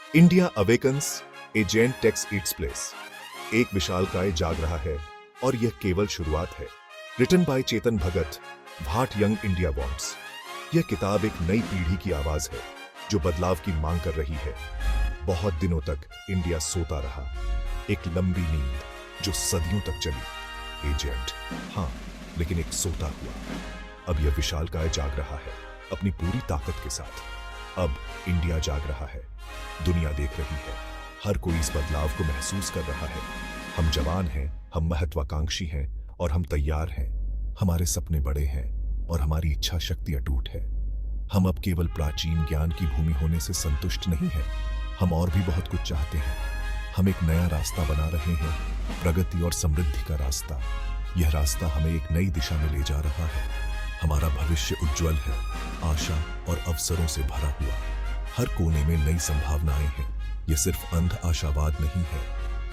India awakens, ए gent takes its place. एक विशालकाय जाग रहा है और यह केवल शुरुआत है। Written by Chetan Bhagat, what young India wants. यह किताब एक नई पीढ़ी की आवाज है जो बदलाव की मांग कर रही है। बहुत दिनों तक इंडिया सोता रहा, एक लंबी नींद जो सदियों तक चली। एजेंट, हाँ, लेकिन एक सोता हुआ। अब यह विशालकाय जाग रहा है अपनी पूरी ताकत के साथ। अब इंडिया जाग रहा है, दुनिया देख रही है, हर कोई इस बदलाव को महसूस कर रहा है। हम जवान हैं, हम महत्वाकांक्षी हैं और हम तैयार हैं। हमारे सपने बड़े हैं और हमारी इच्छा शक्ति अटूट है। हम अब केवल प्राचीन ज्ञान की भूमि होने से संतुष्ट नहीं हैं, हम और भी बहुत कुछ चाहते हैं। हम एक नया रास्ता बना रहे हैं, प्रगति और समृद्धि का रास्ता। यह रास्ता हमें एक नई दिशा में ले जा रहा है। हमारा भविष्य उज्जवल है, आशा और अवसरों से भरा हुआ। हर कोने में नई संभावनाएं हैं। यह सिर्फ अंध आशावाद नहीं है,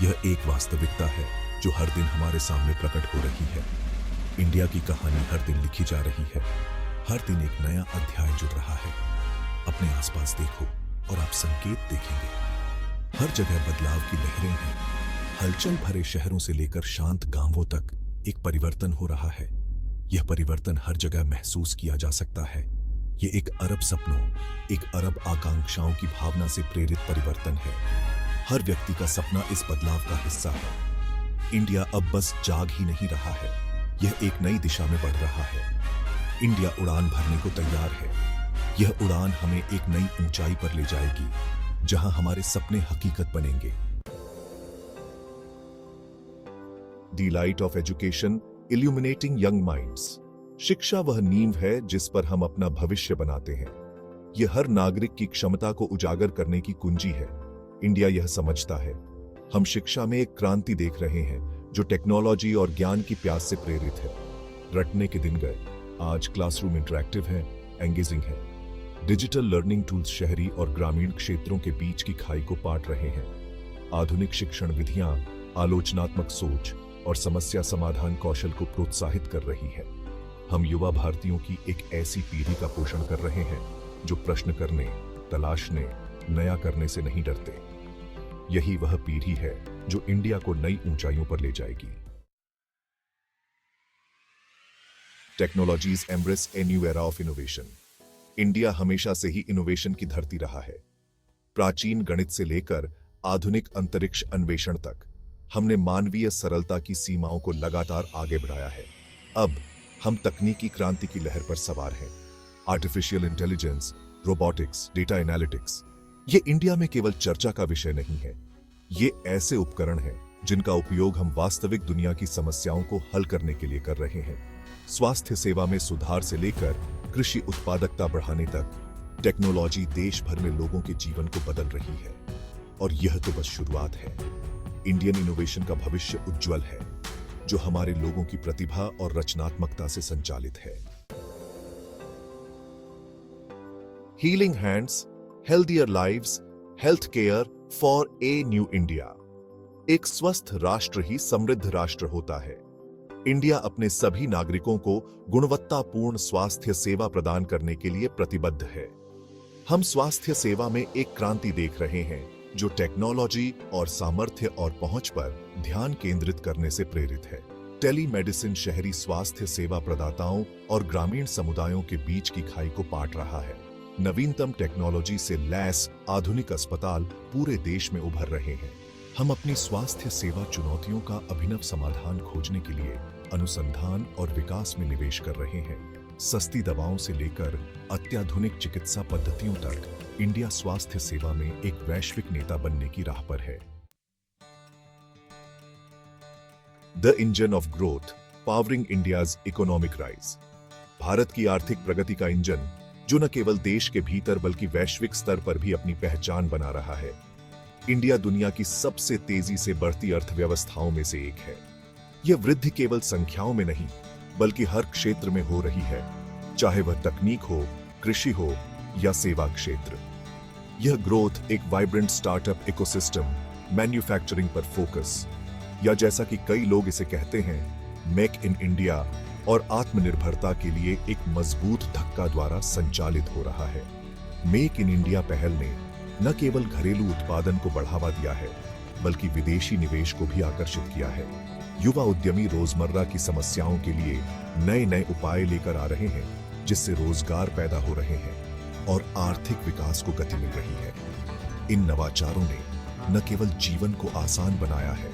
यह एक वास्तविकता है जो हर दिन हमारे सामने प्रकट हो रही है। इंडिया की कहानी हर दिन लिखी जा रही है, हर दिन एक नया अध्याय जुड़ रहा है। अपने आसपास देखो और आप संकेत देखेंगे। हर जगह बदलाव की लहरें हैं। हलचल भरे शहरों से लेकर शांत गांवों तक एक परिवर्तन हो रहा है। यह परिवर्तन हर जगह महसूस किया जा सकता है। यह एक अरब सपनों, एक अरब आकांक्षाओं की भावना से प्रेरित परिवर्तन है। हर व्यक्ति का सपना इस बदलाव का हिस्सा है। इंडिया अब बस जाग ही नहीं रहा है, यह एक नई दिशा में बढ़ रहा है। इंडिया उड़ान भरने को तैयार है। यह उड़ान हमें एक नई ऊंचाई पर ले जाएगी, जहां हमारे सपने हकीकत बनेंगे। The light of education, illuminating young minds. शिक्षा वह नींव है जिस पर हम अपना भविष्य बनाते हैं। यह हर नागरिक की क्षमता को उजागर करने की कुंजी है। इंडिया यह समझता है, हम शिक्षा में एक क्रांति देख रहे हैं जो टेक्नोलॉजी और ज्ञान की प्यास से प्रेरित है। रटने के दिन गए, आज क्लासरूम इंटरैक्टिव है, एंगेजिंग है। डिजिटल लर्निंग टूल्स शहरी और ग्रामीण क्षेत्रों के बीच की खाई को पाट रहे हैं। आधुनिक शिक्षण विधियां आलोचनात्मक सोच और समस्या समाधान कौशल को प्रोत्साहित कर रही है। हम युवा भारतीयों की एक ऐसी पीढ़ी का पोषण कर रहे हैं जो प्रश्न करने, तलाशने, नया करने से नहीं डरते। यही वह पीढ़ी है जो इंडिया को नई ऊंचाइयों पर ले जाएगी। Technologies embrace a new era of innovation. India हमेशा से ही इनोवेशन की धरती रहा है। प्राचीन गणित से लेकर आधुनिक अंतरिक्ष अन्वेषण तक हमने मानवीय सरलता की सीमाओं को लगातार आगे बढ़ाया है। अब हम तकनीकी क्रांति की लहर पर सवार हैं। Artificial intelligence, robotics, data analytics, ये इंडिया में केवल चर्चा का विषय नहीं है। ये ऐसे उपकरण हैं जिनका उपयोग हम वास्तविक दुनिया की समस्याओं को हल करने के लिए कर रहे हैं। स्वास्थ्य सेवा में सुधार से लेकर कृषि उत्पादकता बढ़ाने तक टेक्नोलॉजी देश भर में लोगों के जीवन को बदल रही है। और यह तो बस शुरुआत है। इंडियन इनोवेशन का भविष्य उज्जवल है, जो हमारे लोगों की प्रतिभा और रचनात्मकता से संचालित है। Healing hands, healthier lives, health care for a new India. एक स्वस्थ राष्ट्र ही समृद्ध राष्ट्र होता है। इंडिया अपने सभी नागरिकों को गुणवत्तापूर्ण स्वास्थ्य सेवा प्रदान करने के लिए प्रतिबद्ध है। हम स्वास्थ्य सेवा में एक क्रांति देख रहे हैं जो टेक्नोलॉजी और सामर्थ्य और पहुंच पर ध्यान केंद्रित करने से प्रेरित है। टेलीमेडिसिन शहरी स्वास्थ्य सेवा प्रदाताओं और ग्रामीण समुदायों के बीच की खाई को पाट रहा है। नवीनतम टेक्नोलॉजी से लैस आधुनिक अस्पताल पूरे देश में उभर रहे हैं। हम अपनी स्वास्थ्य सेवा चुनौतियों का अभिनव समाधान खोजने के लिए अनुसंधान और विकास में निवेश कर रहे हैं। सस्ती दवाओं से लेकर अत्याधुनिक चिकित्सा पद्धतियों तक इंडिया स्वास्थ्य सेवा में एक वैश्विक नेता बनने की राह पर है। The engine of growth, powering India's economic rise. Bharat की आर्थिक प्रगति का इंजन जो न केवल देश के भीतर बल्कि वैश्विक स्तर पर भी अपनी पहचान बना रहा है। इंडिया दुनिया की सबसे तेजी से बढ़ती अर्थव्यवस्थाओं में से एक है। यह वृद्धि केवल संख्याओं में नहीं बल्कि हर क्षेत्र में हो रही है, चाहे वह तकनीक हो, कृषि हो या सेवा क्षेत्र। यह ग्रोथ एक वाइब्रेंट स्टार्टअप इकोसिस्टम, मैन्युफैक्चरिंग पर फोकस, या जैसा कि कई लोग इसे कहते हैं, मेक इन इंडिया और आत्मनिर्भरता के लिए एक मजबूत धक्का द्वारा संचालित हो रहा है। मेक इन इंडिया पहल ने न केवल घरेलू उत्पादन को बढ़ावा दिया है, बल्कि विदेशी निवेश को भी आकर्षित किया है। युवा उद्यमी रोजमर्रा की समस्याओं के लिए नए नए उपाय लेकर आ रहे हैं, जिससे रोजगार पैदा हो रहे हैं और आर्थिक विकास को गति मिल रही है। इन नवाचारों ने न केवल जीवन को आसान बनाया है,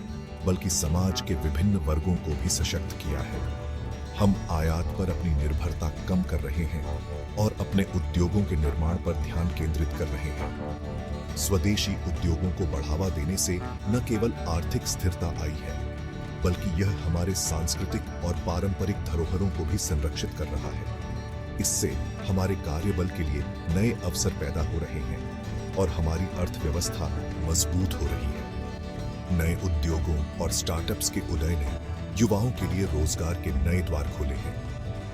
बल्कि समाज के विभिन्न वर्गों को भी सशक्त किया है। हम आयात पर अपनी निर्भरता कम कर रहे हैं और अपने उद्योगों के निर्माण पर ध्यान केंद्रित कर रहे हैं। स्वदेशी उद्योगों को बढ़ावा देने से न केवल आर्थिक स्थिरता आई है, बल्कि यह हमारे सांस्कृतिक और पारंपरिक धरोहरों को भी संरक्षित कर रहा है। इससे हमारे कार्यबल के लिए नए अवसर पैदा हो रहे हैं और हमारी अर्थव्यवस्था मजबूत हो रही है। नए उद्योगों और स्टार्टअप्स के उदय ने युवाओं के लिए रोजगार के नए द्वार खोले हैं,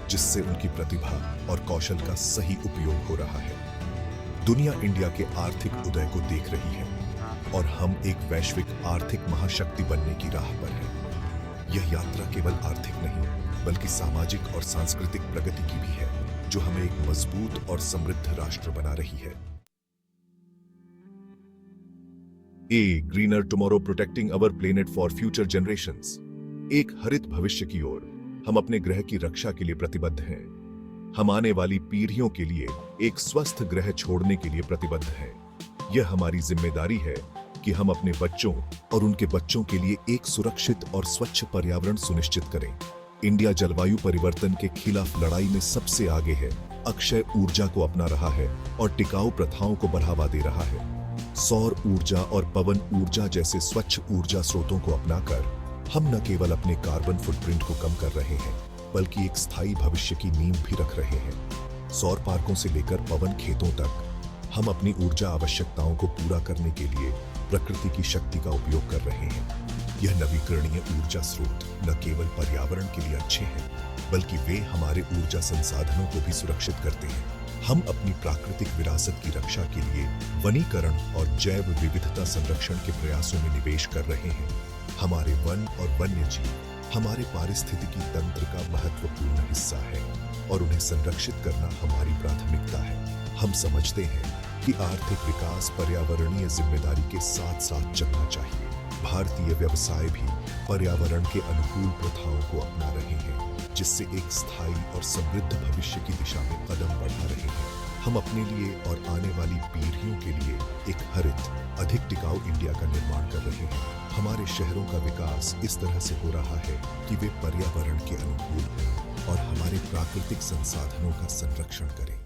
जिससे उनकी प्रतिभा और कौशल का सही उपयोग हो रहा है। दुनिया इंडिया के आर्थिक उदय को देख रही है और हम एक वैश्विक आर्थिक महाशक्ति बनने की राह पर हैं। यह यात्रा केवल आर्थिक नहीं, बल्कि सामाजिक और सांस्कृतिक प्रगति की भी है, जो हमें एक मजबूत और समृद्ध राष्ट्र बना रही है। A greener tomorrow protecting our planet for future generations. एक हरित भविष्य की ओर हम अपने ग्रह की रक्षा के लिए प्रतिबद्ध हैं। हम आने वाली पीढ़ियों के लिए एक स्वस्थ ग्रह छोड़ने के लिए प्रतिबद्ध हैं। यह हमारी जिम्मेदारी है कि हम अपने बच्चों और उनके बच्चों के लिए एक सुरक्षित और स्वच्छ पर्यावरण सुनिश्चित करें। इंडिया जलवायु परिवर्तन के खिलाफ लड़ाई में सबसे आगे है, अक्षय ऊर्जा को अपना रहा है और टिकाऊ प्रथाओं को बढ़ावा दे रहा है। सौर ऊर्जा और पवन ऊर्जा जैसे स्वच्छ ऊर्जा स्रोतों को अपनाकर हम न केवल अपने कार्बन फुटप्रिंट को कम कर रहे हैं, बल्कि एक स्थायी भविष्य की नींव भी रख रहे हैं। सौर पार्कों से लेकर पवन खेतों तक हम अपनी ऊर्जा आवश्यकताओं को पूरा करने के लिए प्रकृति की शक्ति का उपयोग कर रहे हैं। यह नवीकरणीय ऊर्जा स्रोत न केवल पर्यावरण के लिए अच्छे हैं, बल्कि वे हमारे ऊर्जा संसाधनों को भी सुरक्षित करते हैं। हम अपनी प्राकृतिक विरासत की रक्षा के लिए वनीकरण और जैव विविधता संरक्षण के प्रयासों में निवेश कर रहे हैं। हमारे वन और वन्य जीव हमारे पारिस्थितिकी तंत्र का महत्वपूर्ण हिस्सा है और उन्हें संरक्षित करना हमारी प्राथमिकता है। हम समझते हैं कि आर्थिक विकास पर्यावरणीय जिम्मेदारी के साथ साथ चलना चाहिए। भारतीय व्यवसाय भी पर्यावरण के अनुकूल प्रथाओं को अपना रहे हैं, जिससे एक स्थायी और समृद्ध भविष्य की दिशा में कदम बढ़ा रहे हैं। हम अपने लिए और आने वाली पीढ़ियों के लिए एक हरित, अधिक टिकाऊ इंडिया का निर्माण कर रहे हैं। हमारे शहरों का विकास इस तरह से हो रहा है कि वे पर्यावरण के अनुकूल हों और हमारे प्राकृतिक संसाधनों का संरक्षण करें।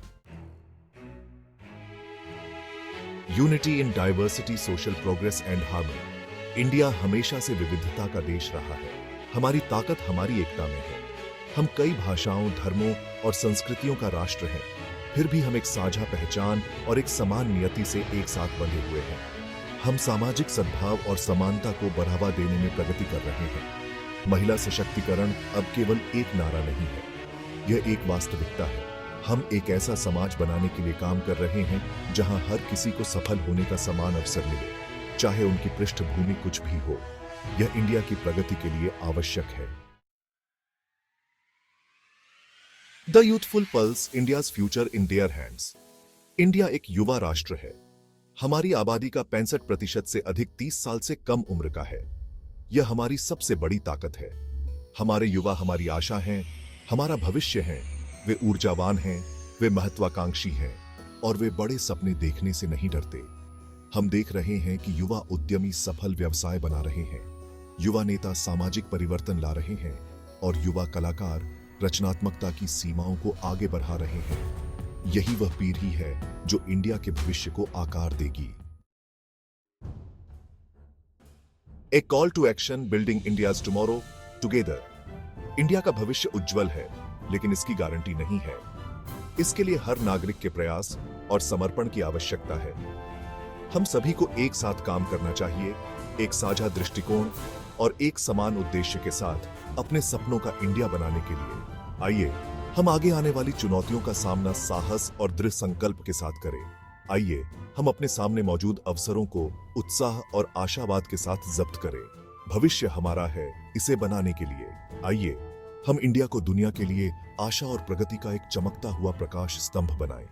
Unity in diversity, social progress and harmony. India हमेशा से विविधता का देश रहा है। हमारी ताकत हमारी एकता में है। हम कई भाषाओं, धर्मों और संस्कृतियों का राष्ट्र हैं, फिर भी हम एक साझा पहचान और एक समान नियति से एक साथ बंधे हुए हैं। हम सामाजिक सद्भाव और समानता को बढ़ावा देने में प्रगति कर रहे हैं। महिला सशक्तिकरण अब केवल एक नारा नहीं है, यह एक वास्तविकता है। हम एक ऐसा समाज बनाने के लिए काम कर रहे हैं जहां हर किसी को सफल होने का समान अवसर मिले, चाहे उनकी पृष्ठभूमि कुछ भी हो। यह इंडिया की प्रगति के लिए आवश्यक है। The youthful pulse, India's future in their hands. India एक युवा राष्ट्र है। हमारी आबादी का 65% से अधिक 30 साल से कम उम्र का है। यह हमारी सबसे बड़ी ताकत है। हमारे युवा हमारी आशा हैं, हमारा भविष्य है। वे ऊर्जावान हैं, वे महत्वाकांक्षी हैं और वे बड़े सपने देखने से नहीं डरते। हम देख रहे हैं कि युवा उद्यमी सफल व्यवसाय बना रहे हैं, युवा नेता सामाजिक परिवर्तन ला रहे हैं और युवा कलाकार रचनात्मकता की सीमाओं को आगे बढ़ा रहे हैं। यही वह पीढ़ी है जो इंडिया के भविष्य को आकार देगी। A call to action, building India's tomorrow together. India का भविष्य उज्जवल है, लेकिन इसकी गारंटी नहीं है। इसके लिए हर नागरिक के प्रयास और समर्पण की आवश्यकता है। हम सभी को एक साथ काम करना चाहिए, एक साझा दृष्टिकोण और एक समान उद्देश्य के साथ अपने सपनों का इंडिया बनाने के लिए। आइए हम आगे आने वाली चुनौतियों का सामना साहस और दृढ़ संकल्प के साथ करें। आइए हम अपने सामने मौजूद अवसरों को उत्साह और आशावाद के साथ जब्त करें। भविष्य हमारा है, इसे बनाने के लिए आइए हम इंडिया को दुनिया के लिए आशा और प्रगति का एक चमकता हुआ प्रकाश स्तंभ बनाएं।